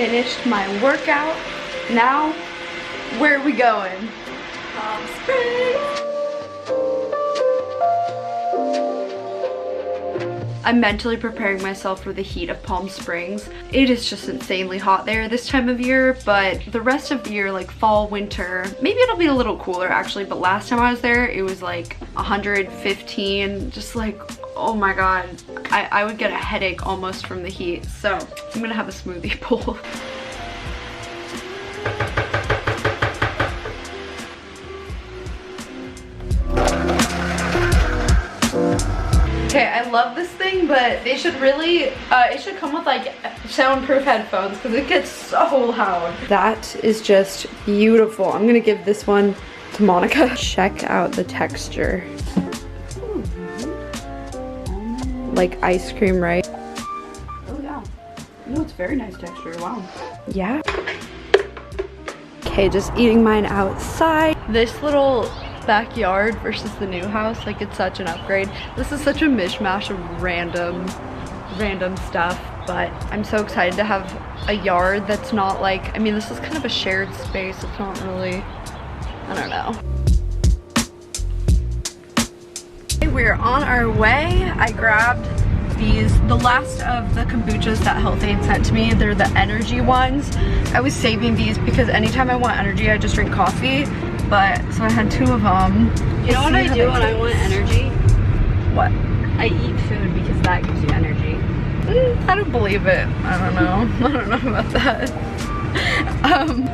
finished my workout. Now, where are we going? Palm Springs. I'm mentally preparing myself for the heat of Palm Springs. It is just insanely hot there this time of year, but the rest of the year, like fall, winter, maybe it'll be a little cooler actually, but last time I was there, it was like 115, just like, oh my god. I would get a headache almost from the heat, so I'm gonna have a smoothie bowl. Okay, I love this thing, but they should really, it should come with like soundproof headphones because it gets so loud. That is just beautiful. I'm gonna give this one to Monica. Check out the texture. Like ice cream, right? Oh yeah. No, it's very nice texture, wow. Yeah. Okay, just eating mine outside. This little backyard versus the new house, like it's such an upgrade. This is such a mishmash of random stuff, but I'm so excited to have a yard that's not like, I mean, this is kind of a shared space. It's not really, I don't know. Okay, we're on our way. I grabbed these, the last of the kombuchas that Health Aid sent to me. They're the energy ones. I was saving these because anytime I want energy, I just drink coffee. But, so I had 2 of them. You know what I do when I want energy? What? I eat food because that gives you energy. I don't believe it. I don't know. I don't know about that.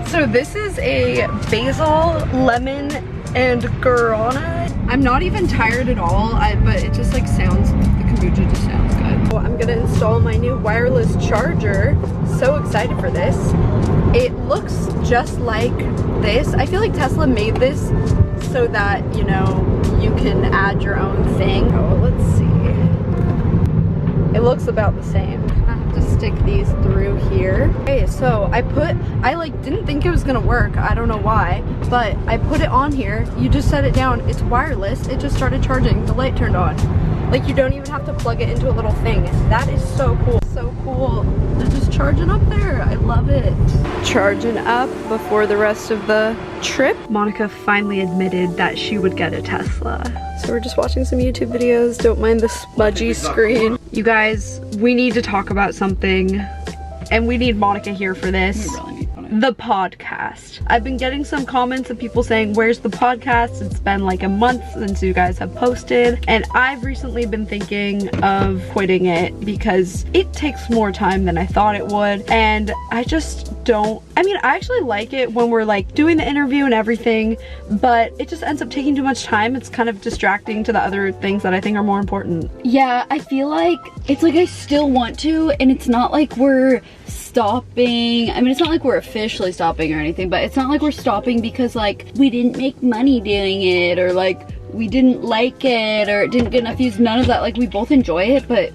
So this is a basil, lemon, and guarana. I'm not even tired at all, but it just like sounds, the kombucha just sounds good. Well, I'm gonna install my new wireless charger. So excited for this. It looks just like this. I feel like Tesla made this so that, you know, you can add your own thing. Oh, let's see. It looks about the same. I have to stick these through here. Okay, so I like didn't think it was gonna work. I don't know why, but I put it on here. You just set it down. It's wireless. It just started charging. The light turned on. Like you don't even have to plug it into a little thing. That is so cool. So cool. They're just charging up there. I love it. Charging up before the rest of the trip. Monica finally admitted that she would get a Tesla. So we're just watching some YouTube videos. Don't mind the smudgy screen. You guys, we need to talk about something, and we need Monica here for this. We really need Monica. The podcast. I've been getting some comments of people saying, where's the podcast? It's been like a month since you guys have posted, and I've recently been thinking of quitting it because it takes more time than I thought it would, and I just don't, I mean, I actually like it when we're like doing the interview and everything, but it just ends up taking too much time. It's kind of distracting to the other things that I think are more important. Yeah, I feel like it's like I still want to, and it's not like we're stopping. I mean, it's not like we're officially stopping or anything, but it's not like we're stopping because like we didn't make money doing it, or like we didn't like it, or it didn't get enough views. None of that. Like, we both enjoy it, but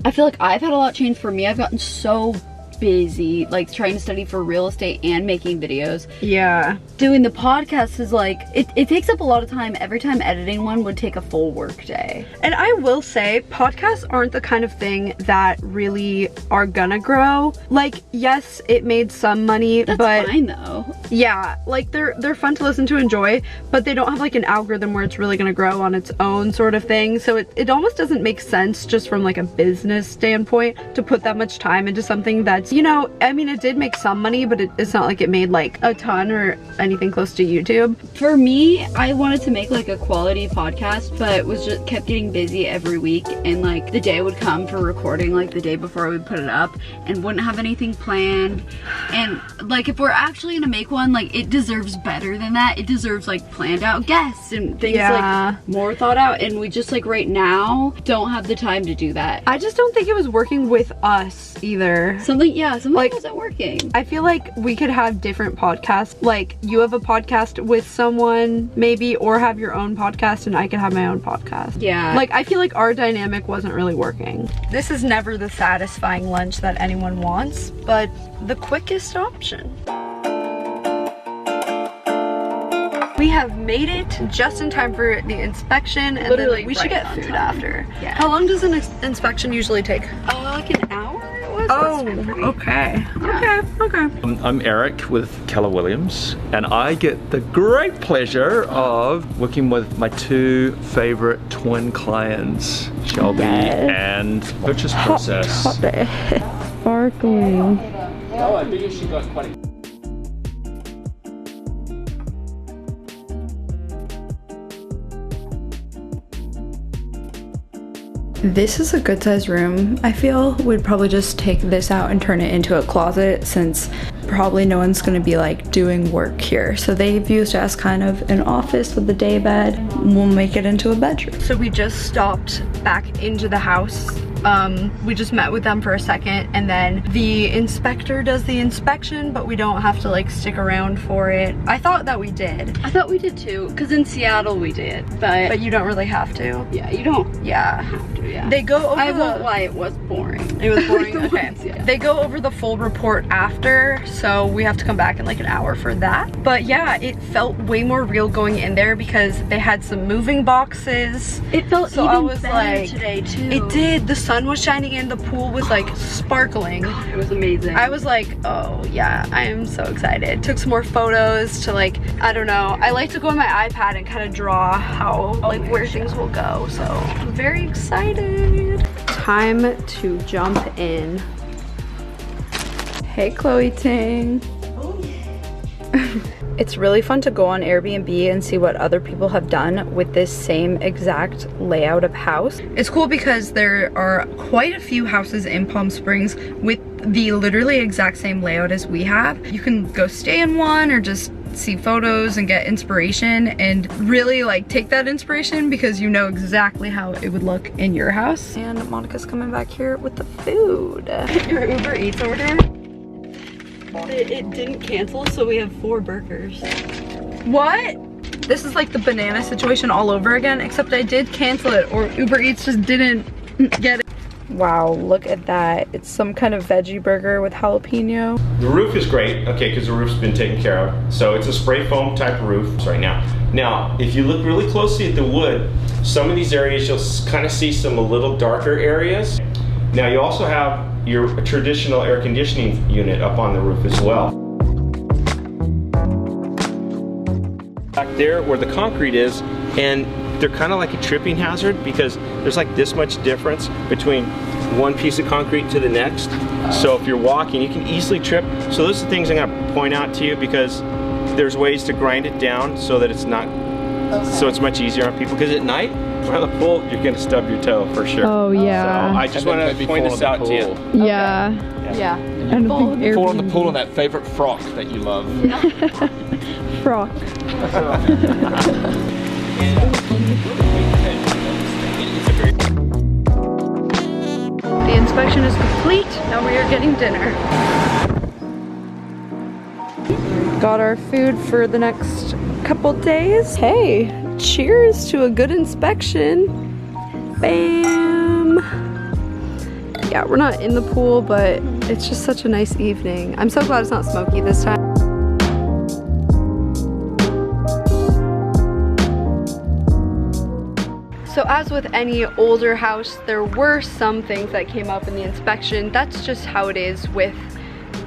I feel like I've had a lot change for me. I've gotten so busy, like trying to study for real estate and making videos. Yeah. Doing the podcast is like, it takes up a lot of time. Every time editing one would take a full work day. And I will say, podcasts aren't the kind of thing that really are gonna grow. Like, yes, it made some money, That's but fine though. yeah, like they're fun to listen to, enjoy, but they don't have like an algorithm where it's really gonna grow on its own sort of thing. So it almost doesn't make sense just from like a business standpoint to put that much time into something that's, you know, I mean, it did make some money, but it's not like it made like a ton or anything close to YouTube. For me, I wanted to make like a quality podcast, but was just kept getting busy every week, and like the day would come for recording, like the day before I would put it up, and wouldn't have anything planned. And like, if we're actually gonna make one, like it deserves better than that. It deserves like planned out guests and things, like more thought out, and we just like right now don't have the time to do that. I just don't think it was working with us either. Something like, wasn't working. I feel like we could have different podcasts. Like, you have a podcast with someone maybe, or have your own podcast, and I could have my own podcast. Yeah. Like, I feel like our dynamic wasn't really working. This is never the satisfying lunch that anyone wants, but the quickest option. We have made it just in time for the inspection, and Literally then we should right get on food time. after. Yeah. How long does an inspection usually take? Like an hour? was. Oh, okay. Okay. I'm Eric with Keller Williams, and I get the great pleasure of working with my two favorite twin clients, Shelby and Purchase Process. Sparkling. Oh, I think she got quite a This is a good sized room. I feel we'd probably just take this out and turn it into a closet since probably no one's gonna be like doing work here. So they've used it as kind of an office with a day bed. We'll make it into a bedroom. So we just stopped back into the house. We just met with them for a second, and then the inspector does the inspection, but we don't have to like stick around for it. I thought that we did. I thought we did too, because in Seattle we did, but You don't really have to. yeah, you don't Yeah. have to, yeah. They go over I won't lie, it was boring. It was boring, The okay. ones, yeah. They go over the full report after, so we have to come back in like an hour for that. But yeah, it felt way more real going in there because they had some moving boxes. It felt So even I was better like, today too. It did. The sun was shining in. The pool was like sparkling. It was amazing. I was like, oh yeah, I am so excited. Took some more photos to like, I don't know. I like to go on my iPad and kind of draw how, like where things will go. So I'm very excited. Time to jump in. Hey Chloe Ting. It's really fun to go on Airbnb and see what other people have done with this same exact layout of house. It's cool because there are quite a few houses in Palm Springs with the literally exact same layout as we have. You can go stay in one or just see photos and get inspiration and really like take that inspiration because you know exactly how it would look in your house. And Monica's coming back here with the food. Your Uber Eats order, it didn't cancel, so we have 4 burgers. What? This is like the banana situation all over again, except I did cancel it or Uber Eats just didn't get it. Wow, look at that. It's some kind of veggie burger with jalapeno. The roof is great, okay, because the roof's been taken care of. So it's a spray foam type of roof right now. Now, if you look really closely at the wood, some of these areas you'll kind of see some a little darker areas. Now you also have your traditional air conditioning unit up on the roof as well. Back there where the concrete is, and they're kind of like a tripping hazard because there's like this much difference between one piece of concrete to the next. So if you're walking, you can easily trip. So those are things I'm gonna point out to you because there's ways to grind it down so that it's not, so it's much easier on people. Because at night, around the pool, you're gonna stub your toe for sure. Oh yeah. So I just want to point this out to you. Yeah. Yeah. And Fall in the pool in that favorite frock that you love. frock. The inspection is complete. Now we are getting dinner. Got our food for the next couple days. Hey, cheers to a good inspection. Bam. Yeah, we're not in the pool, but it's just such a nice evening. I'm so glad it's not smoky this time. So as with any older house, there were some things that came up in the inspection. That's just how it is with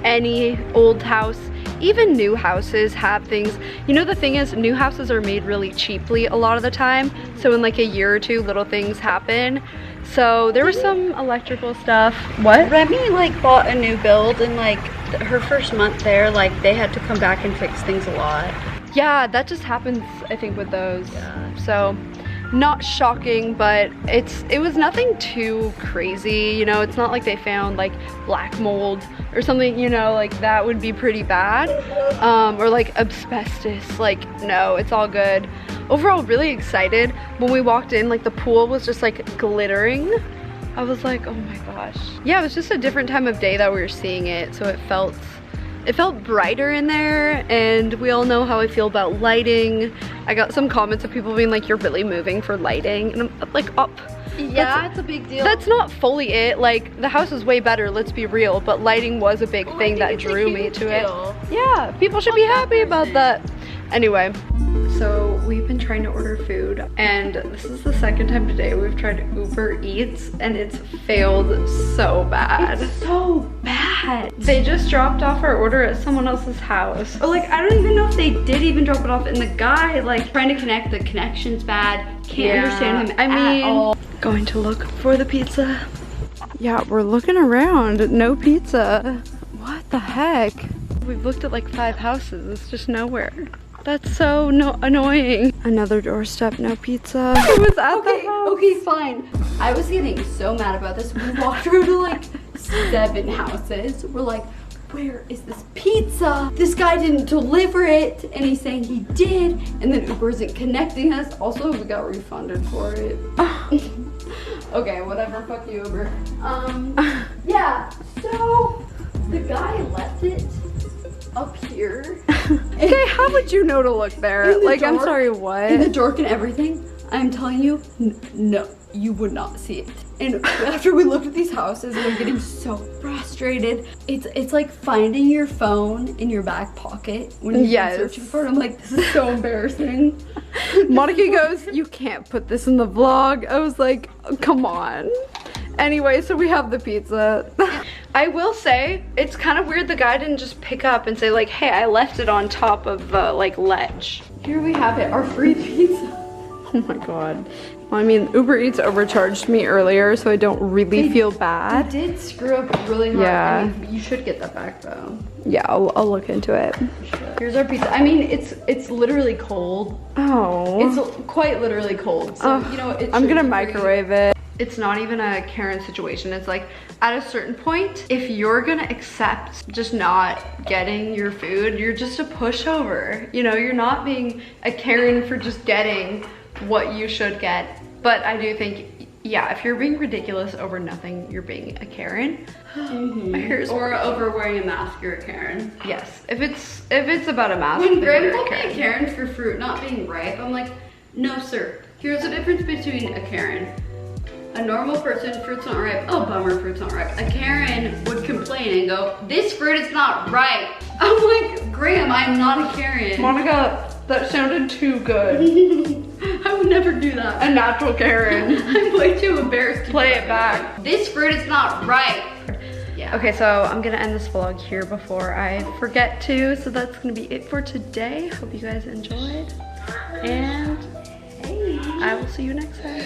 any old house. Even new houses have things. You know, the thing is, new houses are made really cheaply a lot of the time. So in like a year or two, little things happen. So there was some electrical stuff. What? Remy like bought a new build, and like her first month there, like they had to come back and fix things a lot. Yeah, that just happens, I think, with those. Yeah. So not shocking, but it was nothing too crazy. You know, it's not like they found like black mold or something, you know, like that would be pretty bad. Or like asbestos. Like, no, it's all good. Overall, really excited. When we walked in, like the pool was just like glittering. I was like, oh my gosh. Yeah, it was just a different time of day that we were seeing it, so it felt brighter in there, and we all know how I feel about lighting. I got some comments of people being like, you're really moving for lighting, and I'm like, up. Yeah, it's a big deal. That's not fully it. Like, the house is way better, let's be real, but lighting was a big thing that drew me to it. Yeah, people should be happy about that. Anyway, so we've been trying to order food, and this is the second time today we've tried Uber Eats, and it's failed so bad. It's so bad. They just dropped off our order at someone else's house. Or like, I don't even know if they did even drop it off, and the guy, like, Trying to connect, the connection's bad. Can't understand him at all. Going to look for the pizza. Yeah, we're looking around. No pizza. What the heck? We've looked at like 5 houses. It's just nowhere. That's so annoying. Another doorstep, no pizza. It was at the house. Okay, fine. I was getting so mad about this. We walked through to like 7 houses. We're like, where is this pizza? This guy didn't deliver it, and he's saying he did, and then Uber isn't connecting us. Also, we got refunded for it. Okay, whatever, fuck you, Uber. Yeah, so the guy left it up here. Okay, how would you know to look there? Like, I'm sorry, what? In the dark and everything, I'm telling you, no, you would not see it. And after we looked at these houses, we're getting so frustrated. It's like finding your phone in your back pocket when you're searching for it. I'm like, this is so embarrassing. Monica goes, you can't put this in the vlog. I was like, oh, come on. Anyway, so we have the pizza. I will say, it's kind of weird the guy didn't just pick up and say like, hey, I left it on top of the like ledge. Here we have it, our free pizza. Oh my god. Well, I mean, Uber Eats overcharged me earlier, so I don't really feel bad. They did screw up really hard. Yeah. I mean, you should get that back though. Yeah, I'll look into it. Here's our pizza. I mean, it's literally cold. Oh. It's quite literally cold. So, you know, I'm gonna microwave it. It's not even a Karen situation. It's like, at a certain point, if you're gonna accept just not getting your food, you're just a pushover. You know, you're not being a Karen for just getting what you should get. But I do think, yeah, if you're being ridiculous over nothing, you're being a Karen. Or over wearing a mask, you're a Karen. Yes, if it's about a mask, When then Graham you're a called me a Karen. Karen for fruit not being ripe, I'm like, no sir. Here's the difference between a Karen. A normal person, fruit's not ripe. Oh, bummer, fruit's not ripe. A Karen would complain and go, this fruit is not ripe. I'm like, Graham, I'm not a Karen. Monica, that sounded too good. I would never do that. A natural Karen. I'm way too embarrassed to Play it back. This fruit is not ripe. Yeah. Okay, so I'm gonna end this vlog here before I forget to. So that's gonna be it for today. Hope you guys enjoyed. And I will see you next time.